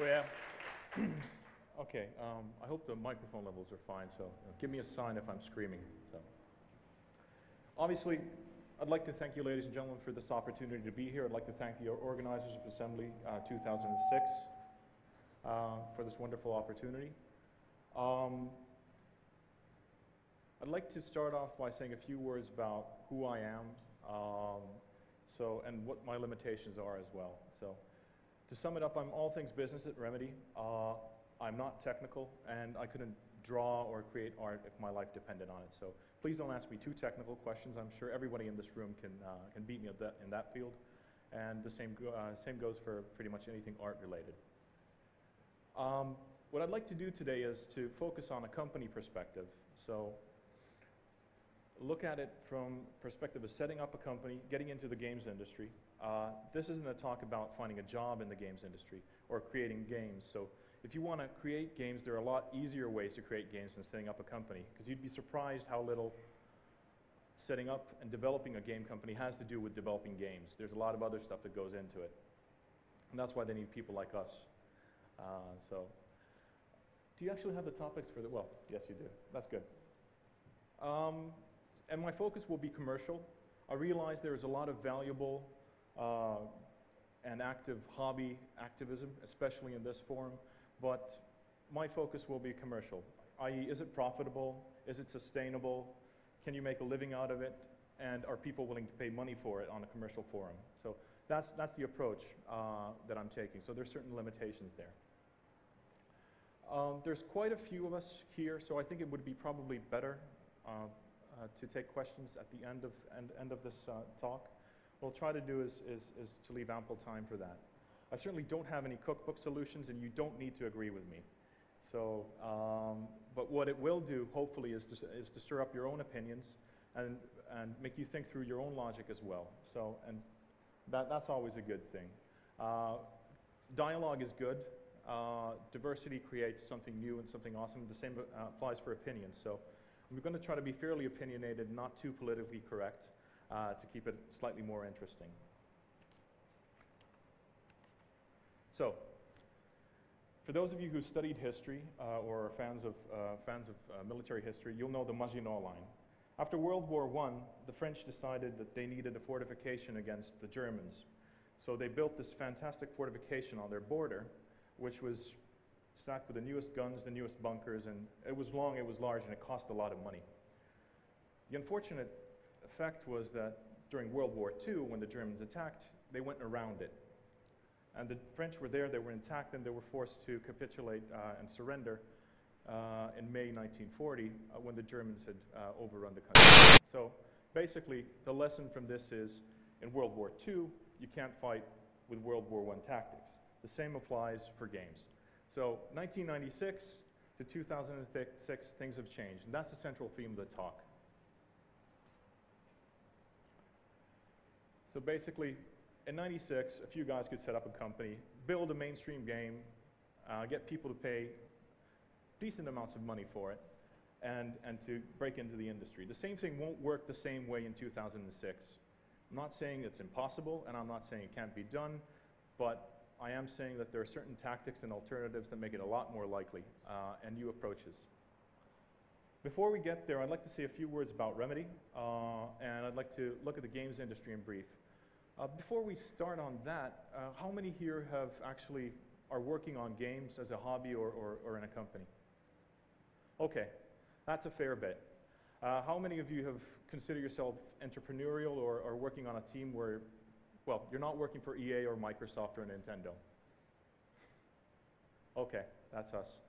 yeah. Okay, I hope the microphone levels are fine, so give me a sign if I'm screaming. So, obviously, I'd like to thank you, ladies and gentlemen, for this opportunity to be here. I'd like to thank the organizers of Assembly 2006 for this wonderful opportunity. I'd like to start off by saying a few words about who I am, and what my limitations are as well. So, to sum it up, I'm all things business at Remedy. I'm not technical, and I couldn't draw or create art if my life depended on it. So please don't ask me too technical questions. I'm sure everybody in this room can beat me in that field, and the same goes for pretty much anything art related. What I'd like to do today is to focus on a company perspective. So look at it from perspective of setting up a company, getting into the games industry. This isn't a talk about finding a job in the games industry or creating games. So if you want to create games, there are a lot easier ways to create games than setting up a company, because you'd be surprised how little setting up and developing a game company has to do with developing games. There's a lot of other stuff that goes into it. And that's why they need people like us. So, do you actually have the topics for the, well, yes you do. That's good. And my focus will be commercial. I realize there is a lot of valuable and active hobby activism, especially in this forum, but my focus will be commercial, i.e. is it profitable, is it sustainable, can you make a living out of it, and are people willing to pay money for it on a commercial forum? So that's the approach that I'm taking, so there's certain limitations there. There's quite a few of us here, so I think it would be probably better to take questions at the end of this talk. What I'll try to do is to leave ample time for that. I certainly don't have any cookbook solutions, and you don't need to agree with me. So, but what it will do, hopefully, is to stir up your own opinions and make you think through your own logic as well. So, and that's always a good thing. Dialogue is good. Diversity creates something new and something awesome. The same applies for opinions. So, we're going to try to be fairly opinionated, not too politically correct, to keep it slightly more interesting. So, for those of you who studied history or are fans of military history, you'll know the Maginot Line. After World War I, the French decided that they needed a fortification against the Germans. So they built this fantastic fortification on their border, which was stacked with the newest guns, the newest bunkers, and it was long, it was large, and it cost a lot of money. The unfortunate effect was that during World War II, when the Germans attacked, they went around it. And the French were there, they were intact, and they were forced to capitulate and surrender in May 1940 when the Germans had overrun the country. So basically, the lesson from this is, in World War II, you can't fight with World War I tactics. The same applies for games. So 1996 to 2006, things have changed, and that's the central theme of the talk. So basically, in '96, a few guys could set up a company, build a mainstream game, get people to pay decent amounts of money for it, and to break into the industry. The same thing won't work the same way in 2006. I'm not saying it's impossible, and I'm not saying it can't be done, but I am saying that there are certain tactics and alternatives that make it a lot more likely, and new approaches. Before we get there, I'd like to say a few words about Remedy, and I'd like to look at the games industry in brief. Before we start on that, how many here are working on games as a hobby or in a company? Okay, that's a fair bit. How many of you have considered yourself entrepreneurial or working on a team where, well, you're not working for EA or Microsoft or Nintendo? Okay, that's us.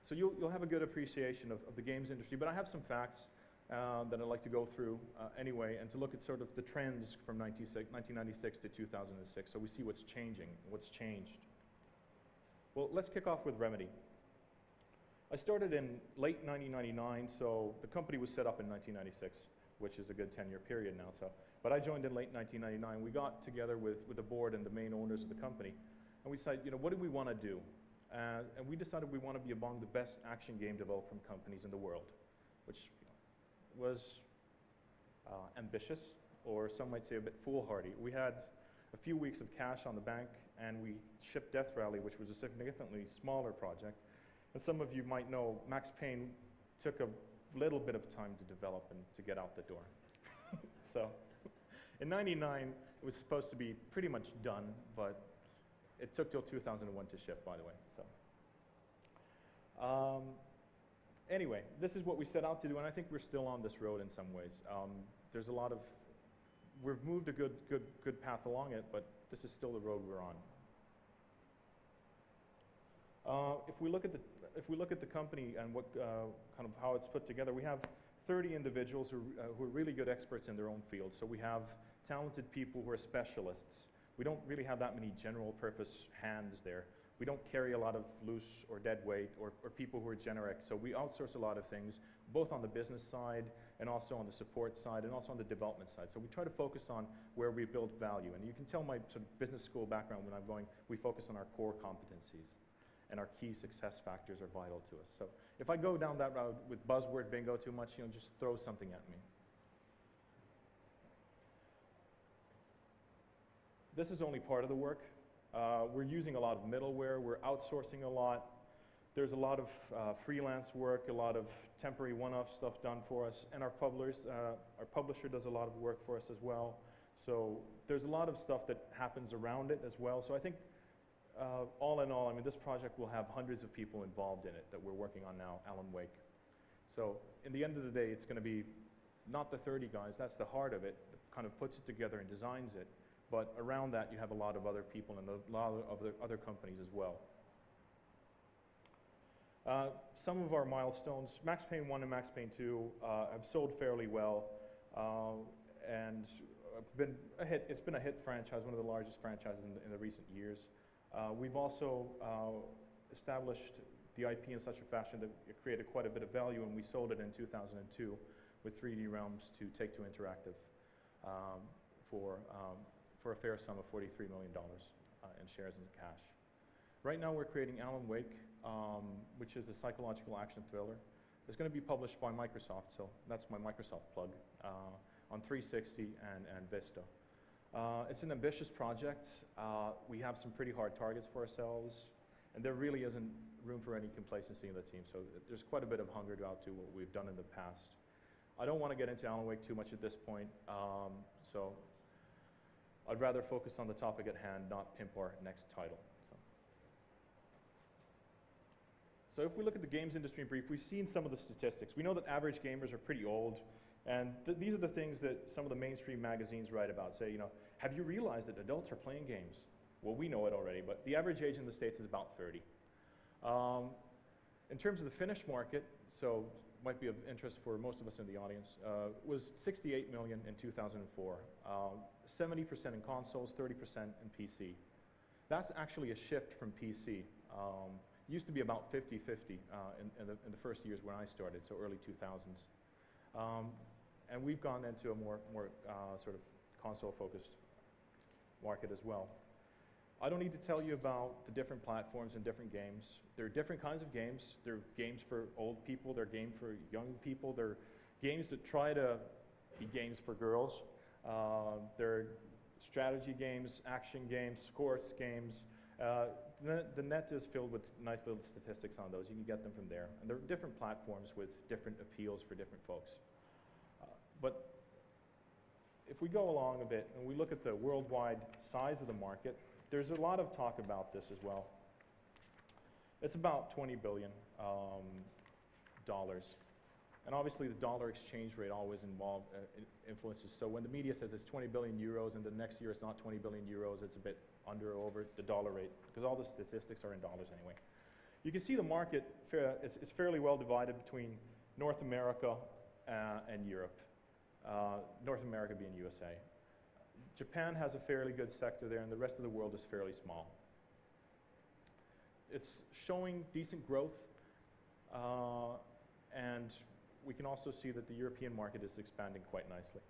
So you'll have a good appreciation of the games industry, but I have some facts that I'd like to go through anyway, and to look at sort of the trends from 1996 to 2006, so we see what's changing, what's changed. Well, let's kick off with Remedy. I started in late 1999, so the company was set up in 1996, which is a good 10-year period now. So, but I joined in late 1999. We got together with the board and the main owners of the company, and we decided, what do we want to do? And we decided we want to be among the best action game development companies in the world, which was ambitious, or some might say a bit foolhardy. We had a few weeks of cash on the bank, and we shipped Death Rally, which was a significantly smaller project. And some of you might know Max Payne took a little bit of time to develop and to get out the door. So in '99, it was supposed to be pretty much done, but it took till 2001 to ship, by the way. So anyway, this is what we set out to do, and I think we're still on this road in some ways. There's a lot of, we've moved a good path along it, but this is still the road we're on. If we look at the company and what kind of how it's put together, we have 30 individuals who are really good experts in their own field. So we have talented people who are specialists. We don't really have that many general purpose hands there. We don't carry a lot of loose or dead weight or people who are generic. So we outsource a lot of things, both on the business side and also on the support side and also on the development side. So we try to focus on where we build value. And you can tell my sort of business school background when I'm going, we focus on our core competencies. And our key success factors are vital to us. So if I go down that route with buzzword bingo too much, just throw something at me. This is only part of the work. We're using a lot of middleware. We're outsourcing a lot. There's a lot of freelance work, a lot of temporary one-off stuff done for us. And our publisher does a lot of work for us as well. So there's a lot of stuff that happens around it as well. So I think all in all, I mean, this project will have hundreds of people involved in it that we're working on now, Alan Wake. So in the end of the day, it's going to be not the 30 guys, that's the heart of it, that kind of puts it together and designs it. But around that, you have a lot of other people and a lot of other companies as well. Some of our milestones, Max Payne 1 and Max Payne 2 have sold fairly well, and been a hit. It's been a hit franchise, one of the largest franchises in the recent years. We've also established the IP in such a fashion that it created quite a bit of value, and we sold it in 2002 with 3D Realms to Take-Two Interactive for a fair sum of $43 million in shares and cash. Right now we're creating Alan Wake, which is a psychological action thriller. It's going to be published by Microsoft, so that's my Microsoft plug, on 360 and Vista. It's an ambitious project. We have some pretty hard targets for ourselves, and there really isn't room for any complacency in the team, so there's quite a bit of hunger to outdo what we've done in the past. I don't want to get into Alan Wake too much at this point, so I'd rather focus on the topic at hand, not pimp our next title. So if we look at the games industry in brief, we've seen some of the statistics. We know that average gamers are pretty old, and these are the things that some of the mainstream magazines write about. Say, have you realized that adults are playing games? Well, we know it already, but the average age in the States is about 30. In terms of the Finnish market, so might be of interest for most of us in the audience, was 68 million in 2004. 70% in consoles, 30% in PC. That's actually a shift from PC. Used to be about 50-50 in the first years when I started, so early 2000s. And we've gone into a more sort of console-focused market as well. I don't need to tell you about the different platforms and different games. There are different kinds of games. There are games for old people. There are games for young people. There are games that try to be games for girls. There are strategy games, action games, sports games. The net is filled with nice little statistics on those. You can get them from there. And there are different platforms with different appeals for different folks. But if we go along a bit and we look at the worldwide size of the market, there's a lot of talk about this as well. It's about $20 billion. And obviously the dollar exchange rate always influences. So when the media says it's 20 billion euros and the next year it's not 20 billion euros, it's a bit under or over the dollar rate, because all the statistics are in dollars anyway. You can see the market is fairly well divided between North America and Europe. North America being USA. Japan has a fairly good sector there, and the rest of the world is fairly small. It's showing decent growth, and we can also see that the European market is expanding quite nicely.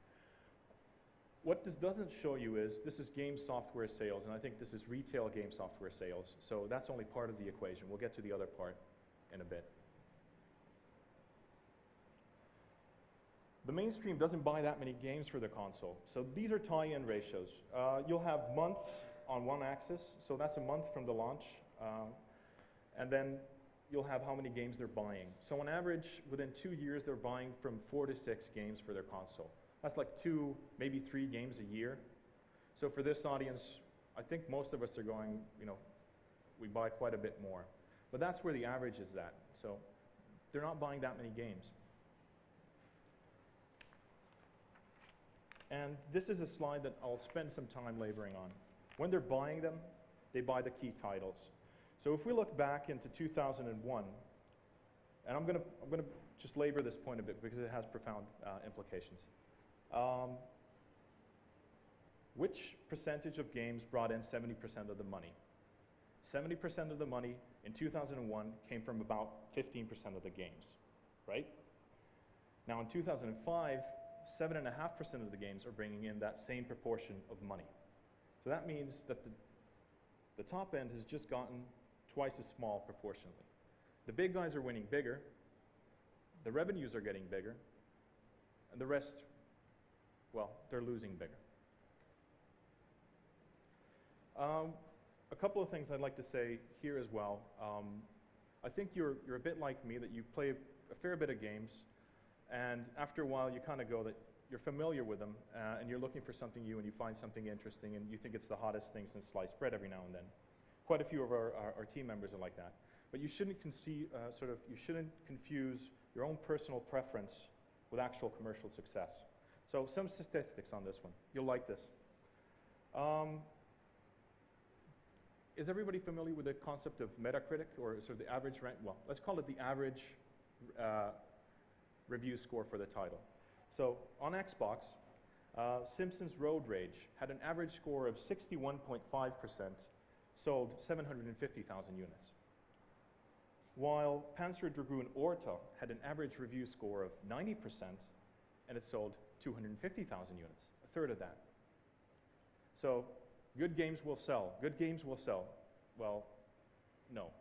What this doesn't show you is, this is game software sales, and I think this is retail game software sales, so that's only part of the equation. We'll get to the other part in a bit. The mainstream doesn't buy that many games for the console. So these are tie-in ratios. You'll have months on one axis, so that's a month from the launch. And then you'll have how many games they're buying. So on average, within 2 years, they're buying from 4 to 6 games for their console. That's like 2, maybe 3 games a year. So for this audience, I think most of us are going, we buy quite a bit more. But that's where the average is at. So they're not buying that many games. And this is a slide that I'll spend some time laboring on. When they're buying them, they buy the key titles. So if we look back into 2001, and I'm going to just labor this point a bit because it has profound implications. Which percentage of games brought in 70% of the money? 70% of the money in 2001 came from about 15% of the games, right? Now in 2005, 7.5% of the games are bringing in that same proportion of money. So that means that the top end has just gotten twice as small proportionally. The big guys are winning bigger, the revenues are getting bigger, and the rest, well, they're losing bigger. A couple of things I'd like to say here as well. I think you're a bit like me, that you play a fair bit of games, and after a while you kind of go that you're familiar with them, and you're looking for something new, and you find something interesting, and you think it's the hottest thing since sliced bread every now and then. Quite a few of our team members are like that. But you shouldn't you shouldn't confuse your own personal preference with actual commercial success. So some statistics on this one. You'll like this. Is everybody familiar with the concept of Metacritic, or sort of the average rank? Well, let's call it the average review score for the title. So on Xbox, Simpsons Road Rage had an average score of 61.5%, sold 750,000 units. While Panzer Dragoon Orta had an average review score of 90%, and it sold 250,000 units, a third of that. So good games will sell. Good games will sell. Well, no.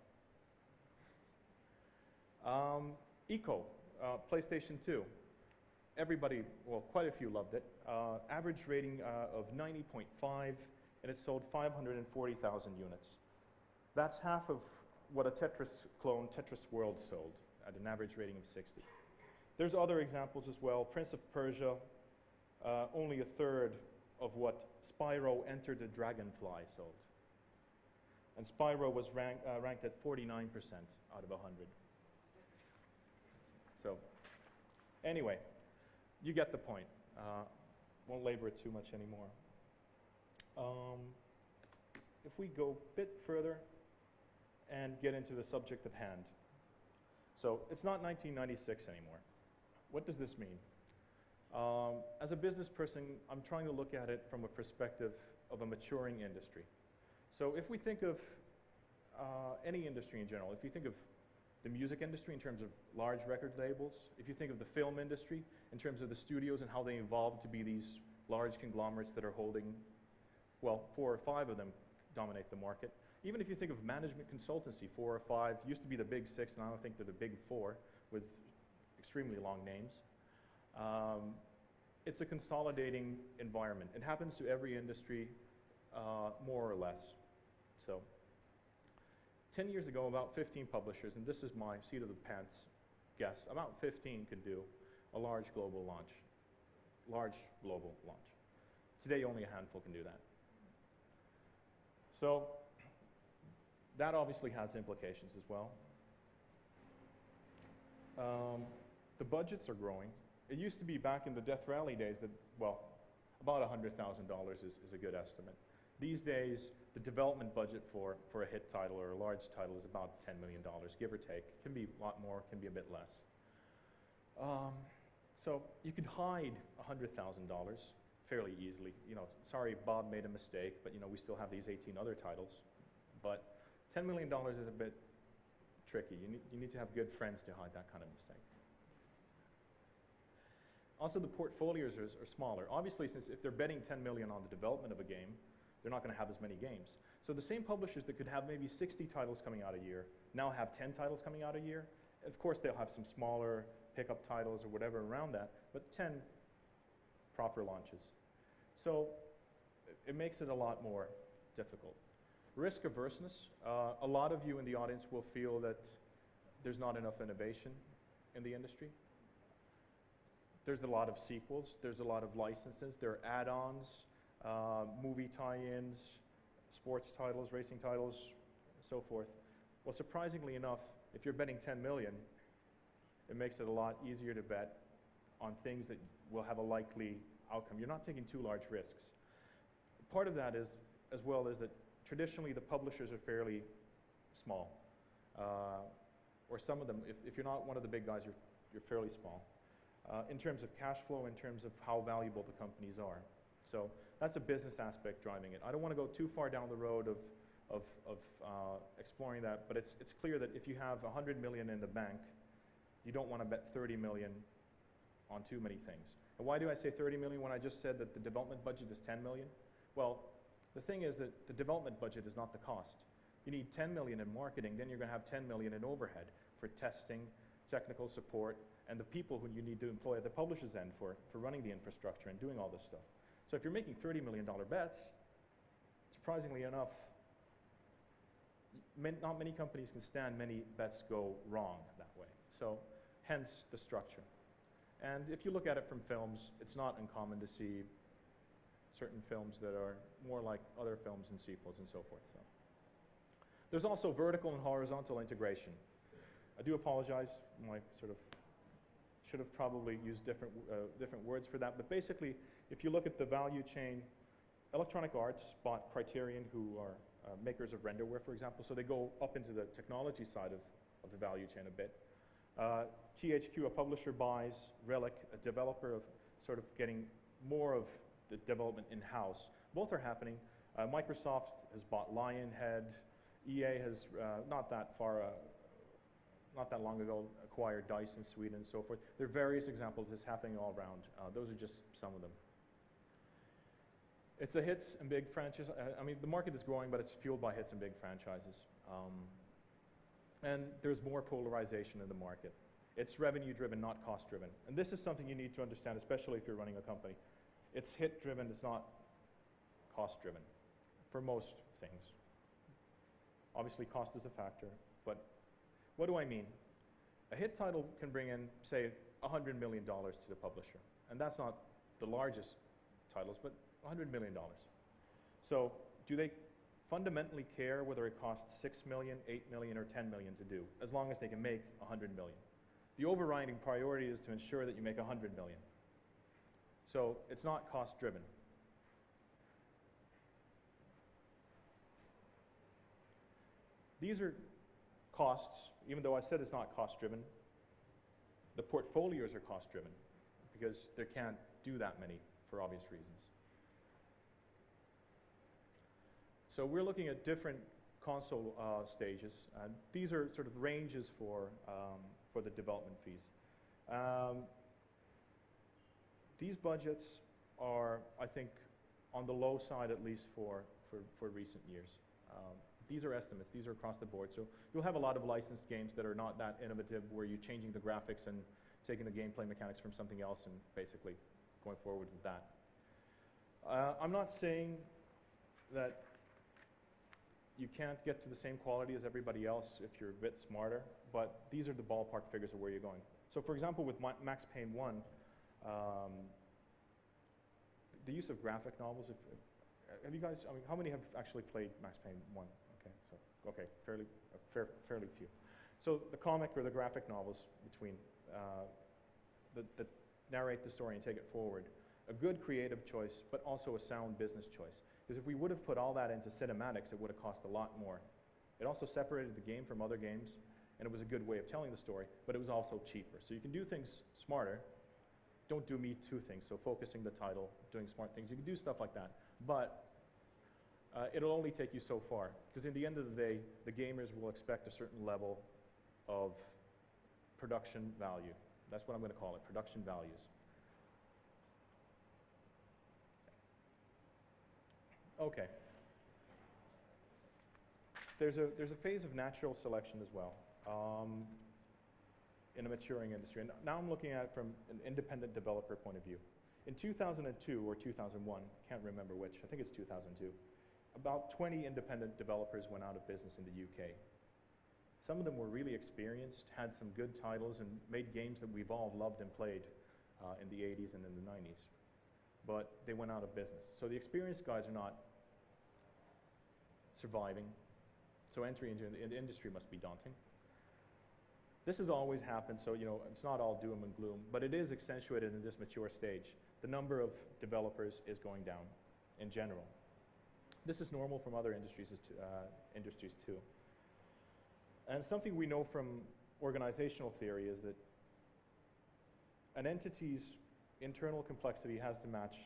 Eco, PlayStation 2. Everybody, well, quite a few loved it. Average rating of 90.5, and it sold 540,000 units. That's half of what a Tetris clone, Tetris World, sold at an average rating of 60. There's other examples as well. Prince of Persia, only a third of what Spyro Enter the Dragonfly sold. And Spyro was ranked at 49% out of 100. So, anyway, you get the point. Won't labor it too much anymore. If we go a bit further and get into the subject at hand. So, it's not 1996 anymore. What does this mean? As a business person, I'm trying to look at it from a perspective of a maturing industry. So if we think of any industry in general, if you think of the music industry in terms of large record labels, if you think of the film industry in terms of the studios and how they evolved to be these large conglomerates that are holding, well, 4 or 5 of them dominate the market. Even if you think of management consultancy, 4 or 5, used to be the big 6, and I don't think they're the big 4 with extremely long names. It's a consolidating environment. It happens to every industry, more or less. So, 10 years ago, about 15 publishers, and this is my seat of the pants guess, about 15 could do a large global launch. Today, only a handful can do that. So, that obviously has implications as well. The budgets are growing. It used to be back in the Death Rally days that, well, about $100,000 is a good estimate. These days, the development budget for a hit title or a large title is about $10 million, give or take. It can be a lot more, can be a bit less. So you could hide $100,000 fairly easily. Sorry, Bob made a mistake, but we still have these 18 other titles. But $10 million is a bit tricky. You need to have good friends to hide that kind of mistake. Also, the portfolios are smaller. Obviously, since if they're betting $10 million on the development of a game, they're not going to have as many games. So the same publishers that could have maybe 60 titles coming out a year now have 10 titles coming out a year, Of course, they'll have some smaller pickup titles or whatever around that, but 10 proper launches. So it makes it a lot more difficult. Risk averseness. A lot of you in the audience will feel that there's not enough innovation in the industry. There's a lot of sequels, there's a lot of licenses, there are add-ons, movie tie-ins, sports titles, racing titles, so forth. Well, surprisingly enough, if you're betting 10 million, it makes it a lot easier to bet on things that will have a likely outcome. You're not taking too large risks. Part of that is, as well, is that traditionally the publishers are fairly small. Or some of them, if you're not one of the big guys, you're fairly small. In terms of cash flow, in terms of how valuable the companies are. So that's a business aspect driving it. I don't want to go too far down the road of exploring that, but it's clear that if you have 100 million in the bank, you don't want to bet 30 million on too many things. And why do I say 30 million when I just said that the development budget is 10 million? Well, the thing is that the development budget is not the cost. You need 10 million in marketing, then you're going to have 10 million in overhead for testing, technical support, and the people who you need to employ at the publisher's end for running the infrastructure and doing all this stuff. So if you're making $30 million bets, surprisingly enough, not many companies can stand many bets go wrong that way. So hence the structure. And if you look at it from films, it's not uncommon to see certain films that are more like other films and sequels and so forth. So there's also vertical and horizontal integration. I do apologize, I should have probably used different words for that, but basically, if you look at the value chain, Electronic Arts bought Criterion, who are makers of renderware, for example, so they go up into the technology side of the value chain a bit. THQ, a publisher, buys Relic, a developer, of sort of getting more of the development in-house. Both are happening. Microsoft has bought Lionhead. EA has, not that long ago, acquired DICE in Sweden and so forth. There are various examples of this happening all around. Those are just some of them. It's a hits and big franchise. I mean, the market is growing, but it's fueled by hits and big franchises. And there's more polarization in the market. It's revenue-driven, not cost-driven. And this is something you need to understand, especially if you're running a company. It's hit-driven, it's not cost-driven for most things. Obviously, cost is a factor, but what do I mean? A hit title can bring in, say, $100 million to the publisher. And that's not the largest titles, but $100 million. So do they fundamentally care whether it costs 6 million, 8 million, or 10 million to do, as long as they can make 100 million? The overriding priority is to ensure that you make 100 million. So it's not cost-driven. These are costs, even though I said it's not cost-driven. The portfolios are cost-driven because they can't do that many for obvious reasons. So we're looking at different console stages. These are sort of ranges for the development fees. These budgets are, I think, on the low side, at least for recent years. These are estimates. These are across the board. So you'll have a lot of licensed games that are not that innovative, where you're changing the graphics and taking the gameplay mechanics from something else and basically going forward with that. I'm not saying that you can't get to the same quality as everybody else if you're a bit smarter, but these are the ballpark figures of where you're going. So for example, with Max Payne 1, the use of graphic novels, have you guys, I mean, how many have actually played Max Payne 1? Okay, so, okay, fairly few. So the comic or the graphic novels between, that narrate the story and take it forward, a good creative choice, but also a sound business choice. Because if we would have put all that into cinematics, it would have cost a lot more. It also separated the game from other games, and it was a good way of telling the story, but it was also cheaper. So you can do things smarter. Don't do me too things, so focusing the title, doing smart things. You can do stuff like that, but it'll only take you so far. Because in the end of the day, the gamers will expect a certain level of production value. That's what I'm going to call it, production values. Okay. There's a phase of natural selection as well. in a maturing industry. And now I'm looking at it from an independent developer point of view. In 2002 or 2001, can't remember which, I think it's 2002, about 20 independent developers went out of business in the UK. Some of them were really experienced, had some good titles, and made games that we've all loved and played in the 80s and in the 90s. But they went out of business. So the experienced guys are not surviving. So entry into the industry must be daunting. This has always happened, so it's not all doom and gloom, but it is accentuated in this mature stage. The number of developers is going down in general. This is normal from other industries too. And something we know from organizational theory is that an entity's internal complexity has to match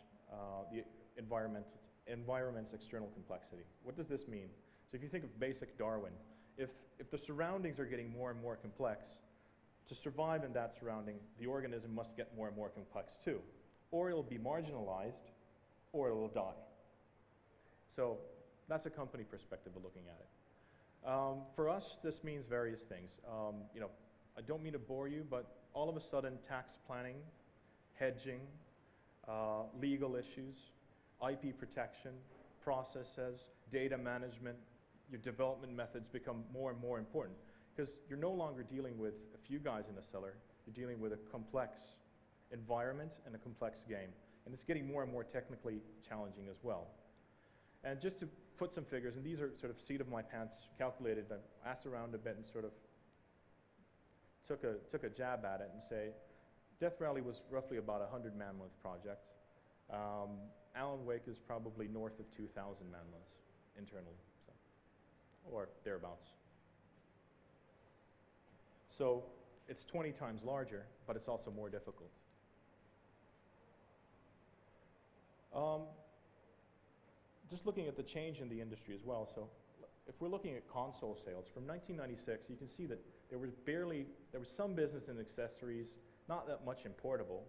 the environment's external complexity. What does this mean? So if you think of basic Darwin, if the surroundings are getting more and more complex, to survive in that surrounding, the organism must get more and more complex too. Or it'll be marginalized, or it'll die. So that's a company perspective of looking at it. For us, this means various things. I don't mean to bore you, but all of a sudden, tax planning, hedging, legal issues, IP protection, processes, data management, your development methods become more and more important because you're no longer dealing with a few guys in a cellar. You're dealing with a complex environment and a complex game. And it's getting more and more technically challenging as well. And just to put some figures, and these are sort of seat of my pants calculated, I asked around a bit and sort of took a jab at it and say, Death Rally was roughly about a 100-man-month project. Alan Wake is probably north of 2,000 man-months internally, so, or thereabouts. So it's 20 times larger, but it's also more difficult. Just looking at the change in the industry as well, so if we're looking at console sales, from 1996, you can see that there was some business in accessories, not that much in portable,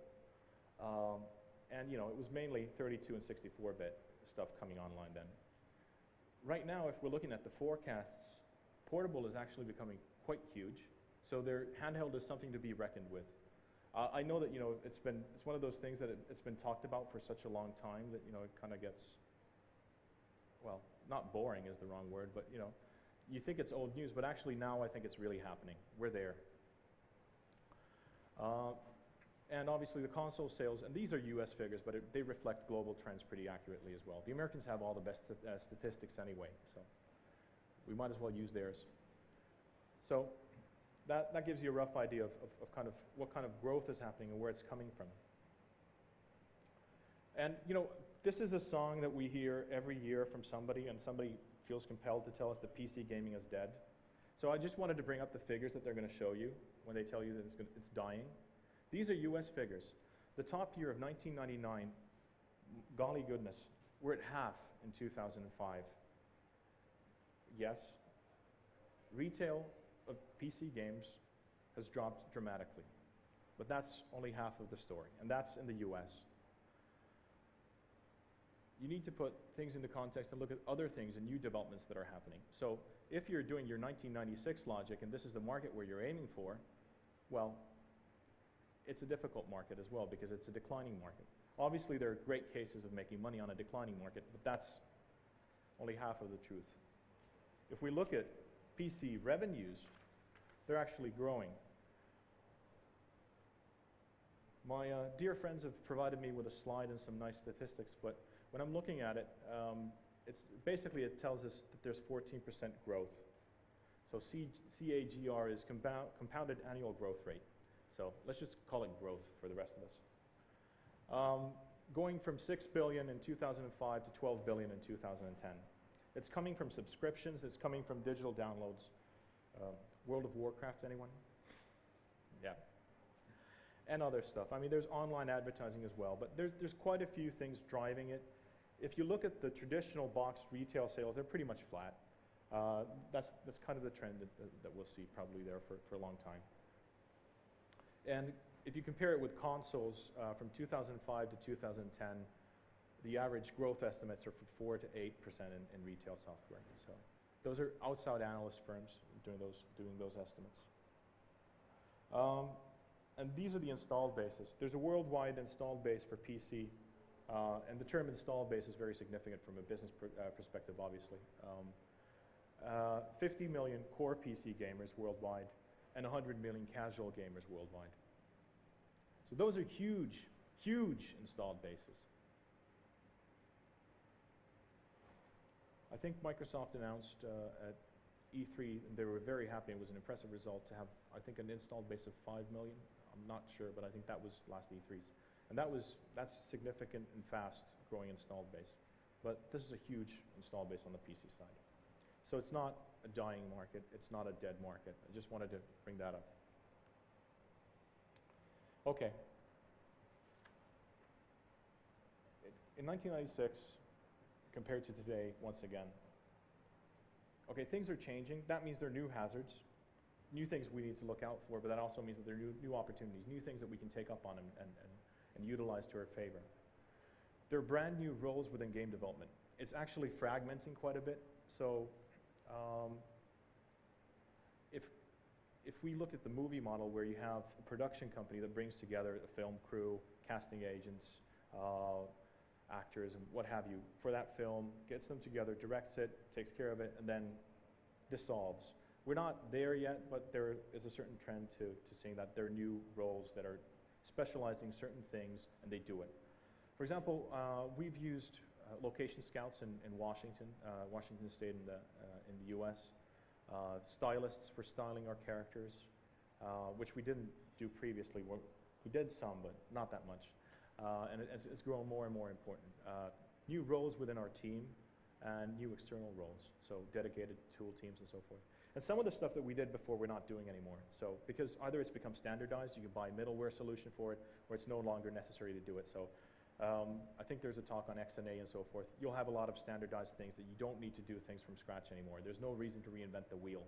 and it was mainly 32 and 64-bit stuff coming online then. Right now, if we're looking at the forecasts, portable is actually becoming quite huge, so handheld is something to be reckoned with. I know that it's one of those things that it's been talked about for such a long time that it kind of gets, well, not boring is the wrong word, but you think it's old news, but actually now I think it's really happening. We're there. And obviously the console sales, and these are US figures, but they reflect global trends pretty accurately as well. The Americans have all the best statistics anyway, so we might as well use theirs. So that gives you a rough idea of kind of what kind of growth is happening and where it's coming from. And this is a song that we hear every year from somebody, and somebody feels compelled to tell us that PC gaming is dead. So I just wanted to bring up the figures that they're going to show you when they tell you that it's dying. These are US figures. The top year of 1999, golly goodness, we're at half in 2005. Yes, retail of PC games has dropped dramatically, but that's only half of the story, and that's in the US. You need to put things into context and look at other things and new developments that are happening. So if you're doing your 1996 logic and this is the market where you're aiming for, well, it's a difficult market as well because it's a declining market. Obviously, there are great cases of making money on a declining market, but that's only half of the truth. If we look at PC revenues, they're actually growing. My dear friends have provided me with a slide and some nice statistics, but when I'm looking at it, it tells us that there's 14% growth. So CAGR is compounded annual growth rate. So let's just call it growth for the rest of us. Going from 6 billion in 2005 to 12 billion in 2010. It's coming from subscriptions, it's coming from digital downloads. World of Warcraft, anyone? Yeah. And other stuff. I mean, there's online advertising as well, but there's quite a few things driving it. If you look at the traditional boxed retail sales, they're pretty much flat. That's kind of the trend that we'll see probably there for a long time. And if you compare it with consoles from 2005 to 2010, the average growth estimates are for 4 to 8% in retail software. So those are outside analyst firms doing those estimates. And these are the installed bases. There's a worldwide installed base for PC, and the term installed base is very significant from a business perspective, obviously. 50 million core PC gamers worldwide, and 100 million casual gamers worldwide. So those are huge, huge installed bases. I think Microsoft announced at E3, and they were very happy. It was an impressive result to have, I think, an installed base of 5 million. I'm not sure, but I think that was last E3's. And that's a significant and fast growing installed base. But this is a huge installed base on the PC side. So it's not a dying market. It's not a dead market. I just wanted to bring that up. Okay. In 1996, compared to today, once again, okay, things are changing. That means there are new hazards, new things we need to look out for, but that also means that there are new opportunities, new things that we can take up on and utilize to our favor. There are brand new roles within game development. It's actually fragmenting quite a bit. So if we look at the movie model where you have a production company that brings together a film crew, casting agents, actors, and what have you, for that film, gets them together, directs it, takes care of it, and then dissolves. We're not there yet, but there is a certain trend to seeing that there are new roles that are specializing certain things, and they do it. For example, we've used location scouts in Washington, Washington State in the US, stylists for styling our characters, which we didn't do previously. We did some, but not that much. And it's grown more and more important. New roles within our team and new external roles, so dedicated tool teams and so forth. And some of the stuff that we did before we're not doing anymore. So because either it's become standardized, you can buy a middleware solution for it, or it's no longer necessary to do it. So I think there's a talk on XNA and so forth. You'll have a lot of standardized things that you don't need to do things from scratch anymore. There's no reason to reinvent the wheel.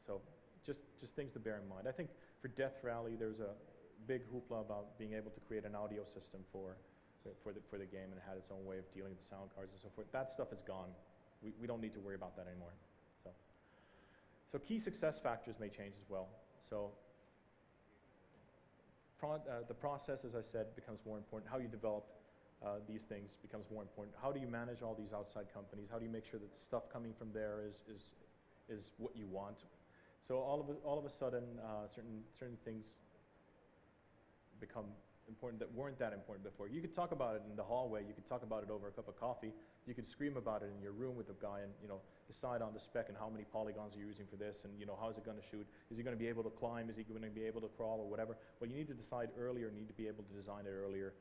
So just things to bear in mind. I think for Death Rally, there's a big hoopla about being able to create an audio system for the game, and it had its own way of dealing with sound cards and so forth. That stuff is gone. We don't need to worry about that anymore. So key success factors may change as well. So the process, as I said, becomes more important. How you develop these things becomes more important. How do you manage all these outside companies? How do you make sure that stuff coming from there is what you want? So all of a sudden, certain things become important that weren't that important before. You could talk about it in the hallway. You could talk about it over a cup of coffee. You could scream about it in your room with a guy and decide on the spec and how many polygons you're using for this, and how is it going to shoot? Is he going to be able to climb? Is he going to be able to crawl or whatever? Well, you need to decide earlier. You need to be able to design it earlier,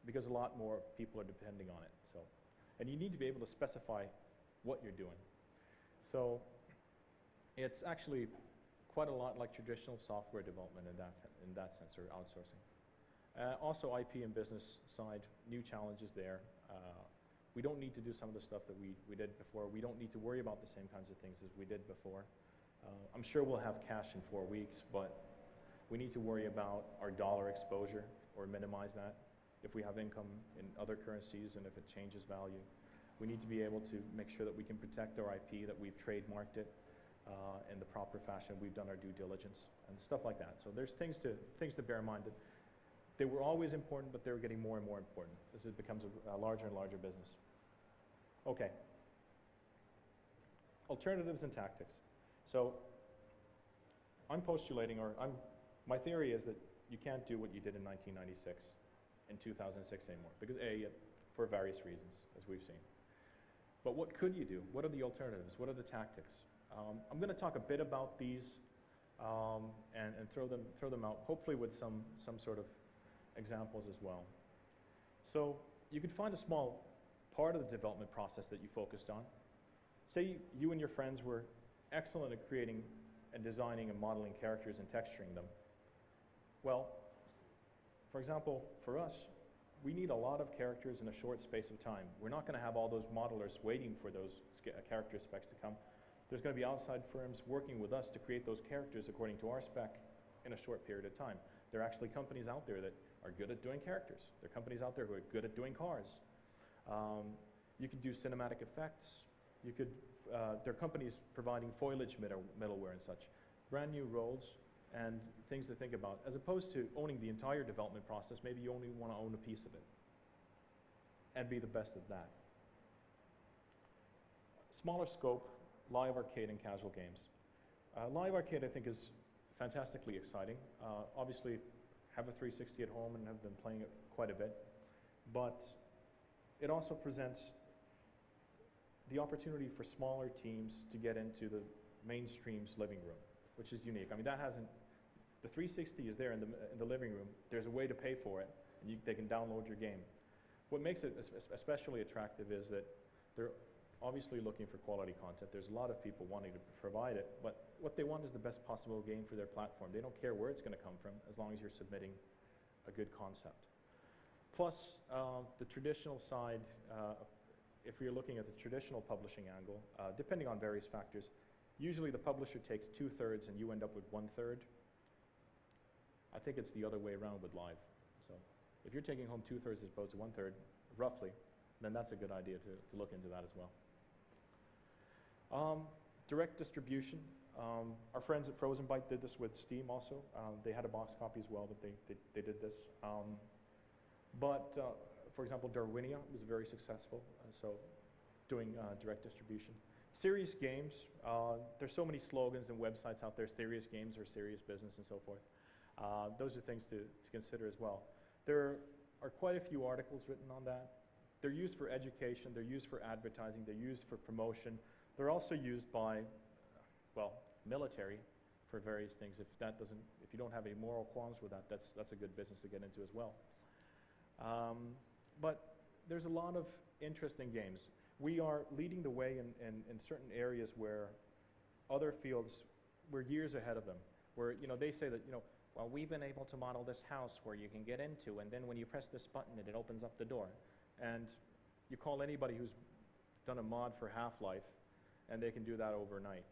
because a lot more people are depending on it. So, and you need to be able to specify what you're doing. So it's actually quite a lot like traditional software development in that sense, or outsourcing. Also, IP and business side, new challenges there. We don't need to do some of the stuff that we did before. We don't need to worry about the same kinds of things as we did before. I'm sure we'll have cash in 4 weeks, but we need to worry about our dollar exposure or minimize that if we have income in other currencies and if it changes value. We need to be able to make sure that we can protect our IP, that we've trademarked it in the proper fashion, we've done our due diligence and stuff like that. So there's things to bear in mind that they were always important, but they were getting more and more important as it becomes a larger and larger business. Okay. Alternatives and tactics. So I'm postulating, my theory is that you can't do what you did in 1996 in 2006 anymore, because for various reasons, as we've seen. But what could you do? What are the alternatives? What are the tactics? I'm going to talk a bit about these and throw them out, hopefully with some sort of examples as well. So you could find a small part of the development process that you focused on. Say you and your friends were excellent at creating and designing and modeling characters and texturing them. Well, for example, for us, we need a lot of characters in a short space of time. We're not going to have all those modelers waiting for those character specs to come. There's going to be outside firms working with us to create those characters according to our spec in a short period of time. There are actually companies out there that are good at doing characters. There are companies out there who are good at doing cars. You could do cinematic effects. There are companies providing foliage middleware and such. Brand new roles. and things to think about. As opposed to owning the entire development process, maybe you only want to own a piece of it and be the best at that. Smaller scope, live arcade and casual games. Live arcade, I think, is fantastically exciting. Obviously, have a 360 at home and have been playing it quite a bit, but it also presents the opportunity for smaller teams to get into the mainstream's living room, which is unique. I mean, that hasn't, the 360 is there in the living room. There's a way to pay for it, and they can download your game. What makes it especially attractive is that they're obviously looking for quality content. There's a lot of people wanting to provide it, but what they want is the best possible game for their platform. They don't care where it's going to come from, as long as you're submitting a good concept. Plus, the traditional side, if you're looking at the traditional publishing angle, depending on various factors, usually the publisher takes 2/3 and you end up with 1/3. I think it's the other way around with live. So if you're taking home 2/3 as opposed to 1/3, roughly, then that's a good idea to look into that as well. Direct distribution. Our friends at Frozen Byte did this with Steam also. They had a box copy as well, but they did this. For example, Darwinia was very successful, so doing direct distribution. Serious games, there's so many slogans and websites out there, serious games are serious business and so forth. Those are things to consider as well. There are quite a few articles written on that. They're used for education, they're used for advertising, they're used for promotion. They're also used by, well, military for various things. If you don't have any moral qualms with that, that's a good business to get into as well. But there's a lot of interesting games. We are leading the way in certain areas where other fields, we're years ahead of them. Where they say that well, we've been able to model this house where you can get into, and then when you press this button, it opens up the door. And you call anybody who's done a mod for Half-Life, and they can do that overnight.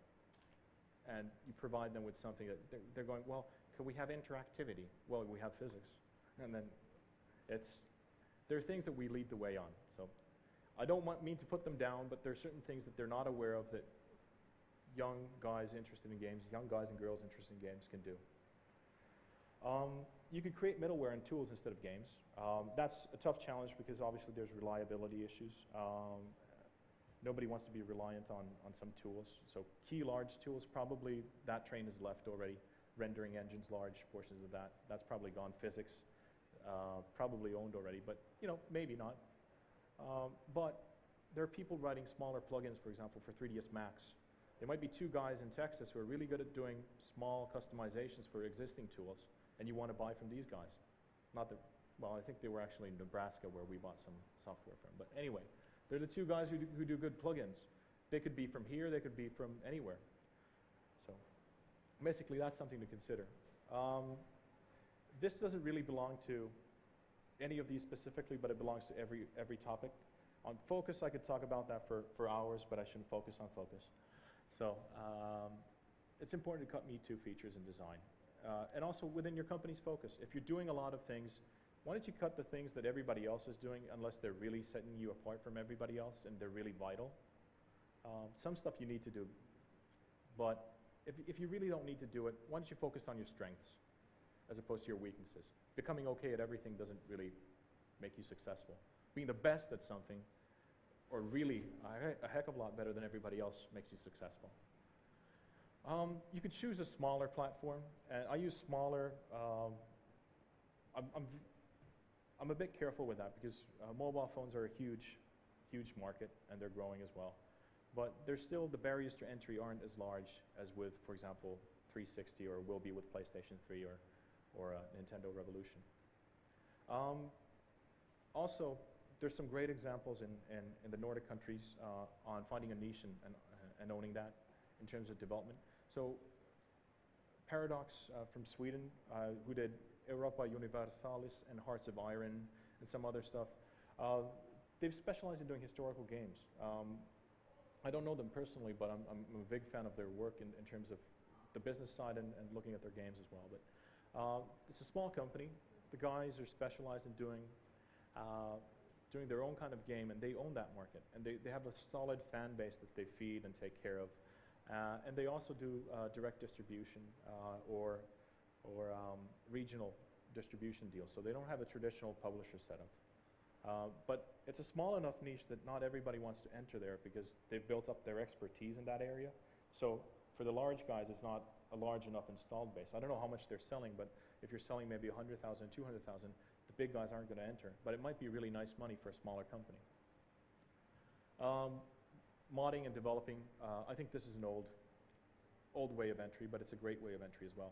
And you provide them with something that they're going, well, could we have interactivity? Well, we have physics. And then there are things that we lead the way on. So I don't mean to put them down, but there are certain things that they're not aware of that young guys interested in games, young guys and girls interested in games can do. You could create middleware and tools instead of games. That's a tough challenge because obviously there's reliability issues. Nobody wants to be reliant on some tools. So key large tools, probably that train is left already. Rendering engines, large portions of that. That's probably gone. Physics, probably owned already, but maybe not. But there are people writing smaller plugins, for example, for 3ds Max. There might be 2 guys in Texas who are really good at doing small customizations for existing tools, and you want to buy from these guys. Not that, well, I think they were actually in Nebraska where we bought some software from. But anyway, they're the 2 guys who do good plugins. They could be from here, they could be from anywhere. So basically, that's something to consider. This doesn't really belong to any of these specifically, but it belongs to every topic. On focus, I could talk about that for hours, but I shouldn't focus on focus. So it's important to cut Me Too features in design. And also within your company's focus. If you're doing a lot of things, why don't you cut the things that everybody else is doing unless they're really setting you apart from everybody else and they're really vital. Some stuff you need to do, but if you really don't need to do it, why don't you focus on your strengths as opposed to your weaknesses? Becoming okay at everything doesn't really make you successful. Being the best at something, or really a heck of a lot better than everybody else, makes you successful. You could choose a smaller platform, and I use smaller. I'm a bit careful with that because mobile phones are a huge market, and they're growing as well. But there's still, the barriers to entry aren't as large as with, for example, 360 or will be with PlayStation 3 or Nintendo Revolution. Also, there's some great examples in the Nordic countries on finding a niche and owning that in terms of development. So Paradox from Sweden, who did Europa Universalis and Hearts of Iron and some other stuff, they've specialized in doing historical games. I don't know them personally, but I'm a big fan of their work in terms of the business side and looking at their games as well. But it's a small company. The guys are specialized in doing their own kind of game, and they own that market. And they have a solid fan base that they feed and take care of. And they also do direct distribution or or regional distribution deals. So they don't have a traditional publisher setup. But it's a small enough niche that not everybody wants to enter there because they've built up their expertise in that area. So for the large guys, it's not a large enough installed base. I don't know how much they're selling, but if you're selling maybe 100,000, 200,000, the big guys aren't going to enter. But it might be really nice money for a smaller company. Modding and developing, I think this is an old way of entry, but it's a great way of entry as well.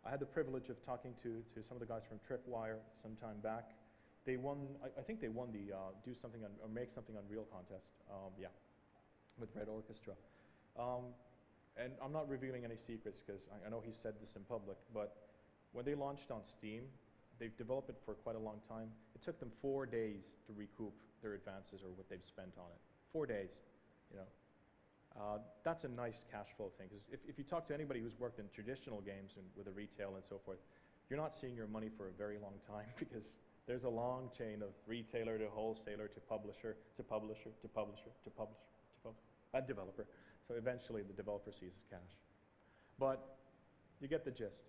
I had the privilege of talking to some of the guys from Tripwire some time back. They won, I think they won the do something on, or make something Unreal contest, yeah, with Red Orchestra. And I'm not revealing any secrets because I know he said this in public, but when they launched on Steam, they've developed it for quite a long time. It took them 4 days to recoup their advances or what they've spent on it. 4 days, you know. That's a nice cash flow thing, because if you talk to anybody who's worked in traditional games and with a retail and so forth, you're not seeing your money for a very long time because there's a long chain of retailer to wholesaler to publisher to publisher to publisher to publisher to developer. So eventually the developer sees his cash. But you get the gist.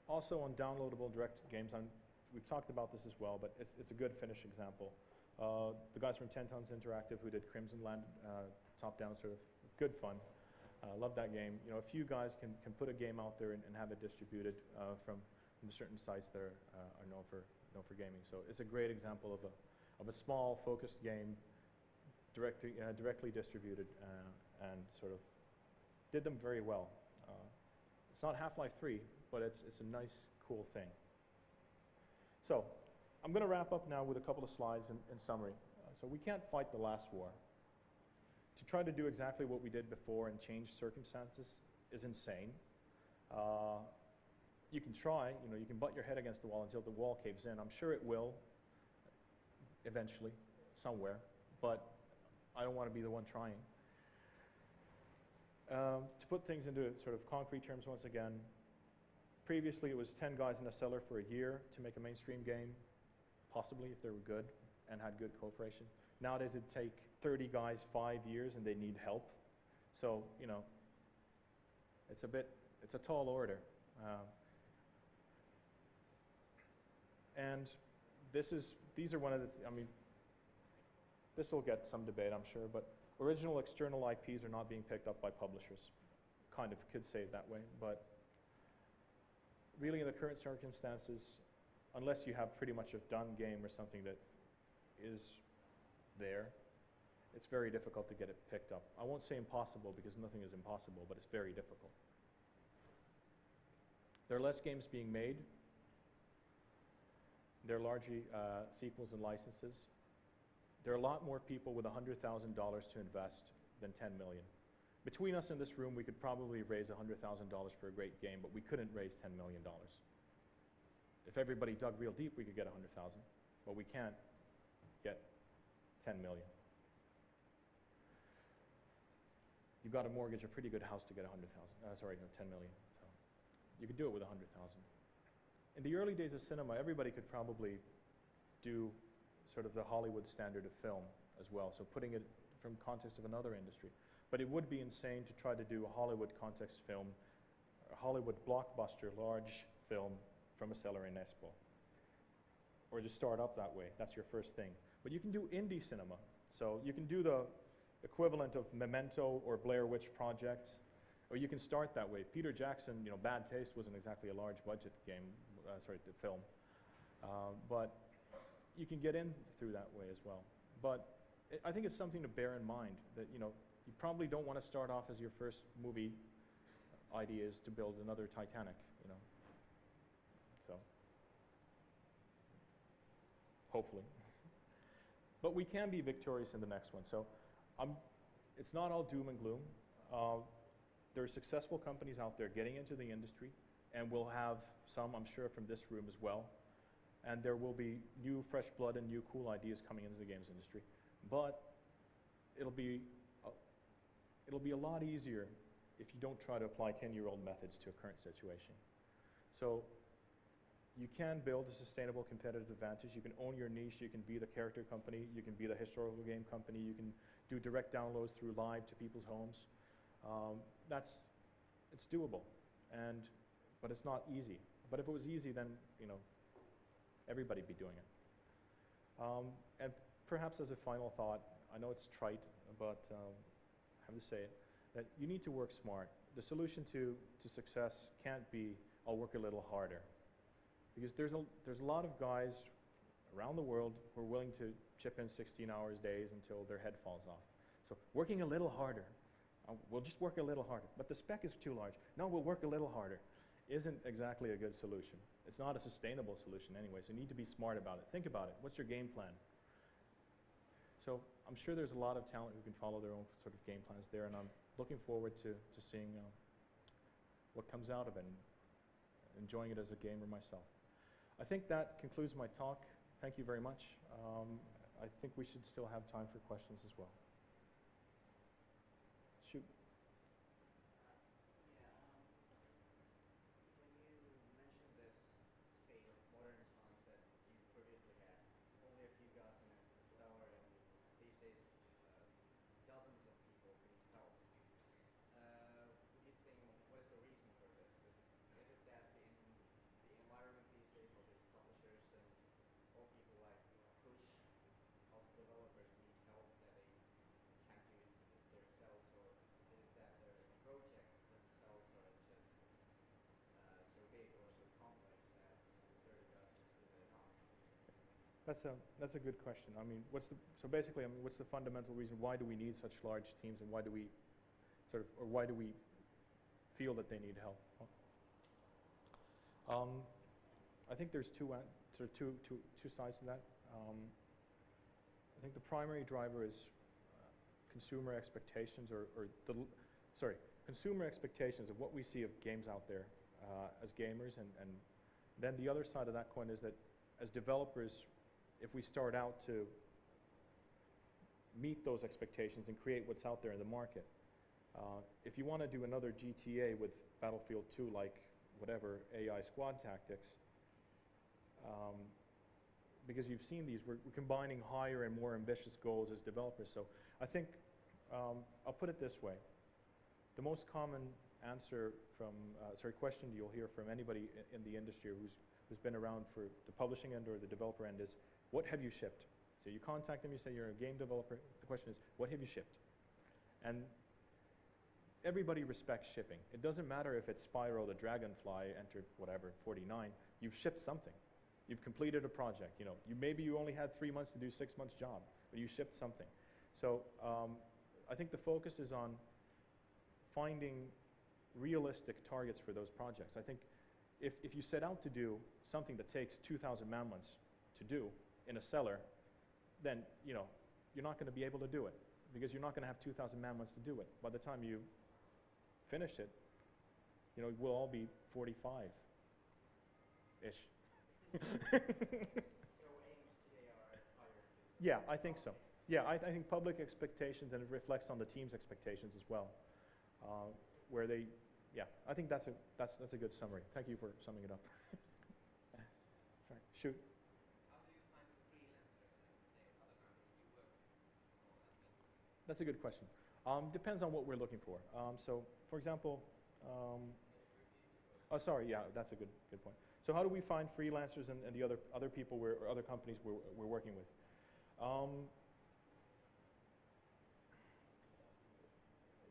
Also on downloadable direct games, we've talked about this as well, but it's a good Finnish example. The guys from 10 Tons Interactive who did Crimson Land, top-down sort of good fun. Love that game. You know, a few guys can put a game out there and have it distributed from certain sites that are known for gaming. So it's a great example of a small, focused game directly distributed and sort of did them very well. It's not Half-Life 3, but it's a nice, cool thing. So I'm going to wrap up now with a couple of slides in summary. So we can't fight the last war. To try to do exactly what we did before and change circumstances is insane. You can try, you know, you can butt your head against the wall until the wall caves in. I'm sure it will eventually, somewhere, but I don't want to be the one trying. To put things into sort of concrete terms once again, previously it was 10 guys in a cellar for a year to make a mainstream game, possibly if they were good and had good cooperation. Nowadays it'd take 30 guys 5 years and they need help. So, you know, it's a tall order. And these are one of the, I mean, this will get some debate, I'm sure, but original external IPs are not being picked up by publishers. Kind of could say it that way, but really in the current circumstances, unless you have pretty much a done game or something that is there, it's very difficult to get it picked up. I won't say impossible because nothing is impossible, but it's very difficult. There are less games being made. They're largely sequels and licenses. There are a lot more people with $100,000 to invest than 10 million. Between us in this room, we could probably raise $100,000 for a great game, but we couldn't raise $10 million. If everybody dug real deep, we could get 100,000, but we can't get 10 million. You've got to mortgage a pretty good house to get 100,000. Sorry, no, 10 million. So you could do it with 100,000. In the early days of cinema, everybody could probably do sort of the Hollywood standard of film as well, so putting it from context of another industry. But it would be insane to try to do a Hollywood context film, a Hollywood blockbuster, large film from a cellar in Espoo. Or just start up that way. That's your first thing. But you can do indie cinema. So you can do the equivalent of Memento or Blair Witch Project, or you can start that way. Peter Jackson, you know, Bad Taste wasn't exactly a large budget game, film. But you can get in through that way as well. But I think it's something to bear in mind that, you know, you probably don't want to start off as your first movie idea is to build another Titanic, you know. So, hopefully. But we can be victorious in the next one. So, it's not all doom and gloom. There are successful companies out there getting into the industry, and we'll have some, I'm sure, from this room as well. And there will be new fresh blood and new cool ideas coming into the games industry. But it'll be a lot easier if you don't try to apply 10-year-old methods to a current situation. So you can build a sustainable competitive advantage. You can own your niche. You can be the character company. You can be the historical game company. You can do direct downloads through live to people's homes. It's doable, but it's not easy. But if it was easy, then everybody'd be doing it. And perhaps as a final thought, I know it's trite, but I have to say it, that you need to work smart. The solution to success can't be, I'll work a little harder. Because there's a lot of guys around the world who are willing to chip in 16-hour days until their head falls off. So working a little harder, we'll just work a little harder, but the spec is too large. No, we'll work a little harder. Isn't exactly a good solution. It's not a sustainable solution anyway, so you need to be smart about it. Think about it. What's your game plan? So I'm sure there's a lot of talent who can follow their own sort of game plans there, and I'm looking forward to seeing what comes out of it and enjoying it as a gamer myself. I think that concludes my talk. Thank you very much. I think we should still have time for questions as well. Shoot. That's a good question. I mean, so basically, I mean, what's the fundamental reason? Why do we need such large teams, and why do we why do we feel that they need help? I think there's two sides to that. I think the primary driver is consumer expectations, consumer expectations of what we see of games out there as gamers, and then the other side of that coin is that as developers, if we start out to meet those expectations and create what's out there in the market, if you want to do another GTA with Battlefield 2, like whatever, AI squad tactics, because you've seen these, we're combining higher and more ambitious goals as developers. So I think, I'll put it this way. The most common answer from, question you'll hear from anybody in the industry who's been around for the publishing end or the developer end is, what have you shipped? So you contact them, you say you're a game developer. The question is, what have you shipped? And everybody respects shipping. It doesn't matter if it's Spyro the Dragonfly entered whatever, 49. You've shipped something. You've completed a project. Maybe you only had 3 months to do 6 months job, but you shipped something. So I think the focus is on finding realistic targets for those projects. I think if you set out to do something that takes 2,000 man-months to do in a cellar, then you're not going to be able to do it, because you're not going to have 2,000 man-months to do it. By the time you finish it, we'll all be 45-ish. So aims today are higher? Yeah, I think so. Yeah, I think public expectations, and it reflects on the team's expectations as well, where they. Yeah, I think that's a good summary. Thank you for summing it up. Sorry, shoot. How do you find the freelancers and the other companies you work with? That's a good question. Depends on what we're looking for. So, for example, oh, sorry, yeah, that's a good point. So, how do we find freelancers and the other people or other companies we're working with?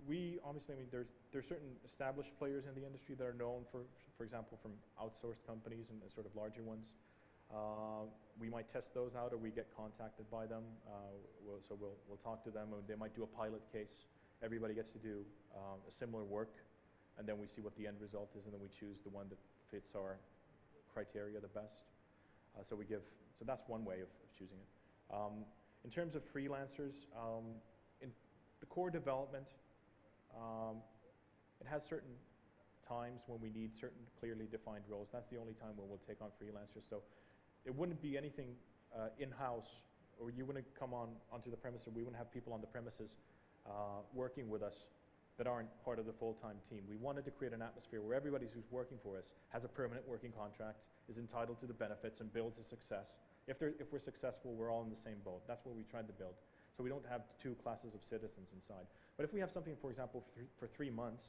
We obviously, I mean, there's certain established players in the industry that are known for example, from outsourced companies and sort of larger ones. We might test those out, or we get contacted by them. We'll talk to them, or they might do a pilot case. Everybody gets to do a similar work, and then we see what the end result is, and then we choose the one that fits our criteria the best. So that's one way of choosing it. In terms of freelancers, in the core development, it has certain times when we need certain clearly defined roles. That's the only time when we'll take on freelancers. So it wouldn't be anything in-house, or you wouldn't come onto the premise, or we wouldn't have people on the premises working with us that aren't part of the full-time team. We wanted to create an atmosphere where everybody who's working for us has a permanent working contract, is entitled to the benefits, and builds a success. If we're successful, we're all in the same boat. That's what we tried to build. So we don't have two classes of citizens inside. But if we have something, for example, for 3 months,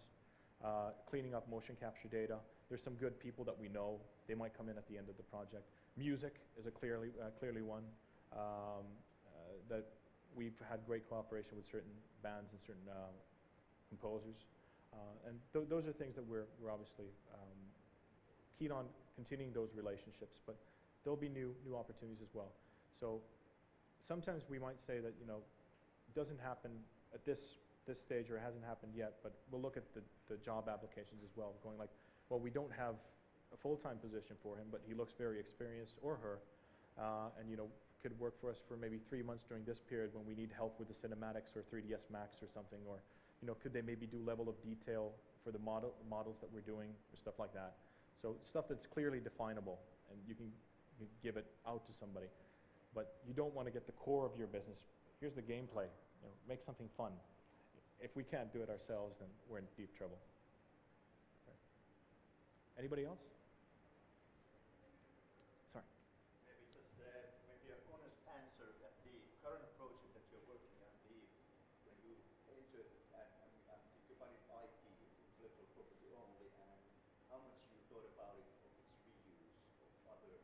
cleaning up motion capture data, there's some good people that we know. They might come in at the end of the project. Music is a clearly one that we've had great cooperation with certain bands and certain composers. And those are things that we're obviously keen on continuing those relationships, but there'll be new opportunities as well. So sometimes we might say that, you know, it doesn't happen at this stage or it hasn't happened yet, but we'll look at the job applications as well, going like, well, we don't have a full-time position for him, but he looks very experienced, or her, and, you know, could work for us for maybe 3 months during this period when we need help with the cinematics or 3ds Max or something, or, you know, could they maybe do level of detail for the models that we're doing, or stuff like that. So stuff that's clearly definable, and you can give it out to somebody. But you don't want to get the core of your business. Here's the gameplay. You know, make something fun. If we can't do it ourselves, then we're in deep trouble. Sorry. Anybody else? Sorry. Maybe just maybe an honest answer that the current project that you're working on, when you enter and think about it IP, intellectual property only, and how much you thought about it of its reuse of other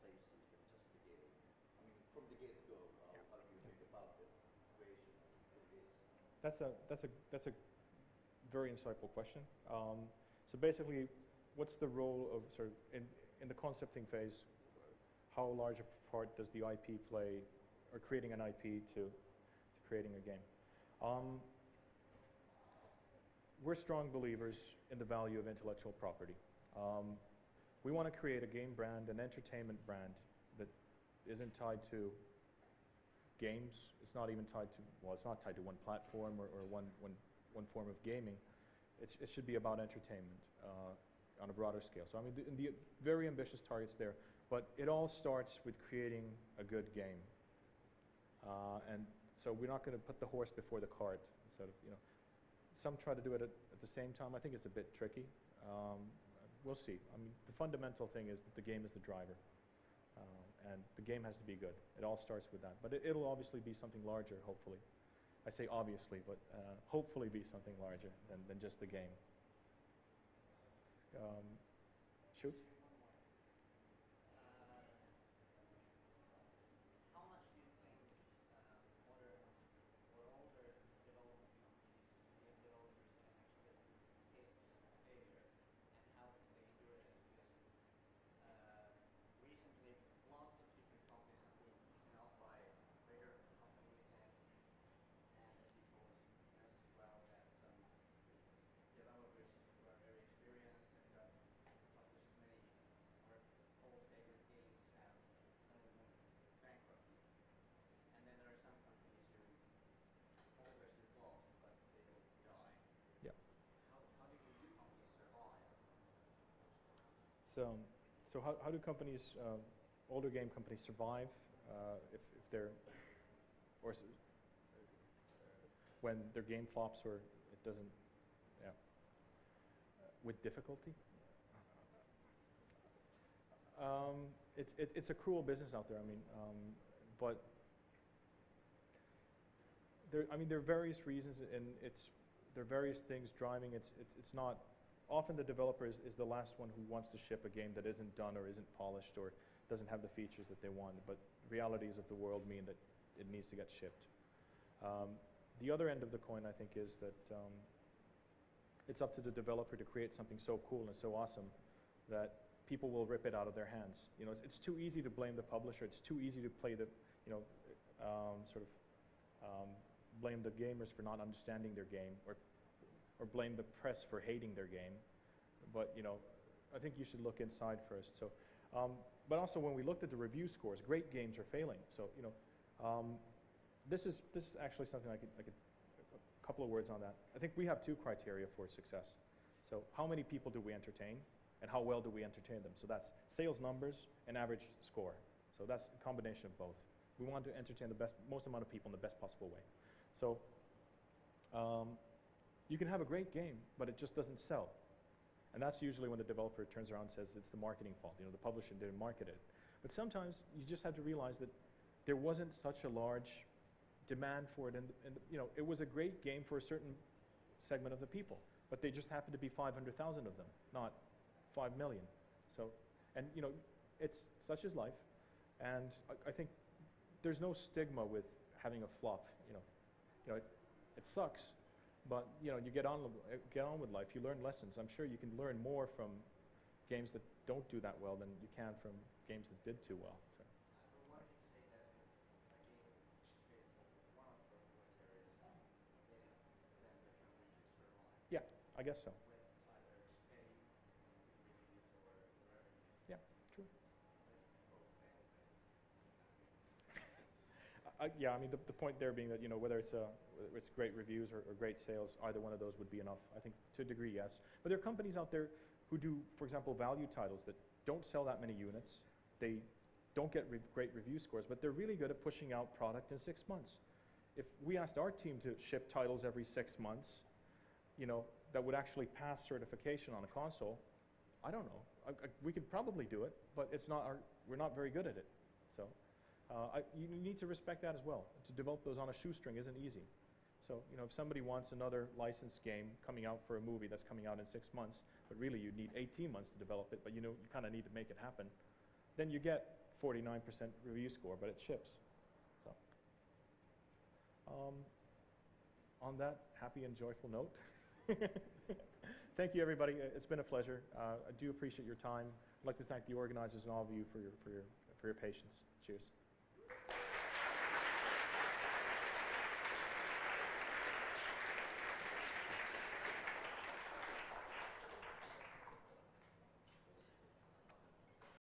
places than just the game. I mean, from the get-go, how do you think about the creation of this? That's a very insightful question. So basically, what's the role of sort of in the concepting phase? How large a part does the IP play, or creating an IP to creating a game? We're strong believers in the value of intellectual property. We want to create a game brand, an entertainment brand that isn't tied to games. It's not even tied to, well, it's not tied to one platform or one form of gaming. It should be about entertainment on a broader scale. So I mean, the very ambitious targets there, but it all starts with creating a good game. And so we're not going to put the horse before the cart. Sort of, you know, some try to do it at the same time. I think it's a bit tricky. We'll see. I mean, the fundamental thing is that the game is the driver. And the game has to be good. It all starts with that. But it'll obviously be something larger, hopefully. I say obviously, but hopefully be something larger than just the game. Shoot? How much do you think modern or older development companies, game developers, can actually take failure, and how can they endure this? Because recently, lots of different companies have been eaten up by bigger companies, and as you told us as well, that some developers who are very experienced and got published many of our old favorite games have some of them went bankrupt. And then there are some companies who hold their close, but they don't die. Yeah. How do these companies survive? So how do companies, older game companies, survive if they're, when their game flops or it doesn't, yeah, with difficulty? It's a cruel business out there. I mean, but there are various reasons, and there are various things driving. It's not. Often the developer is the last one who wants to ship a game that isn't done or isn't polished or doesn't have the features that they want, but realities of the world mean that it needs to get shipped. The other end of the coin, I think, is that it's up to the developer to create something so cool and so awesome that people will rip it out of their hands. You know, it's too easy to blame the publisher. It's too easy to play the, you know, blame the gamers for not understanding their game, or blame the press for hating their game. But, you know, I think you should look inside first. So, but also when we looked at the review scores, great games are failing. So, you know, this is actually something I could a couple of words on that. I think we have two criteria for success. So how many people do we entertain, and how well do we entertain them? So that's sales numbers and average score. So that's a combination of both. We want to entertain the most amount of people in the best possible way. So you can have a great game, but it just doesn't sell. And that's usually when the developer turns around and says it's the marketing fault. You know, the publisher didn't market it. But sometimes you just have to realize that there wasn't such a large demand for it, and you know, it was a great game for a certain segment of the people, but they just happened to be 500,000 of them, not 5 million. So, and you know, it's such is life, and I think there's no stigma with having a flop. You know, it sucks, but you know, you get on with life. You learn lessons. I'm sure you can learn more from games that don't do that well than you can from games that did too well. So. One could say that if a game fits one of those criteria, then there can be external Yeah, I guess so. with either steady reviews or whatever. Yeah, true. With both fail, Yeah, I mean, the point there being that, you know, whether it's great reviews or great sales, either one of those would be enough. I think to a degree, yes. But there are companies out there who do, for example, value titles that don't sell that many units. They don't get great review scores, but they're really good at pushing out product in 6 months. If we asked our team to ship titles every 6 months, you know, that would actually pass certification on a console, I don't know. We could probably do it, but it's not we're not very good at it. So. You need to respect that as well. To develop those on a shoestring isn't easy. So, you know, if somebody wants another licensed game coming out for a movie that's coming out in 6 months, but really you need 18 months to develop it, but you know, you kind of need to make it happen, then you get 49% review score, but it ships. So, on that happy and joyful note, thank you everybody. It's been a pleasure. I do appreciate your time. I'd like to thank the organizers and all of you for your patience. Cheers.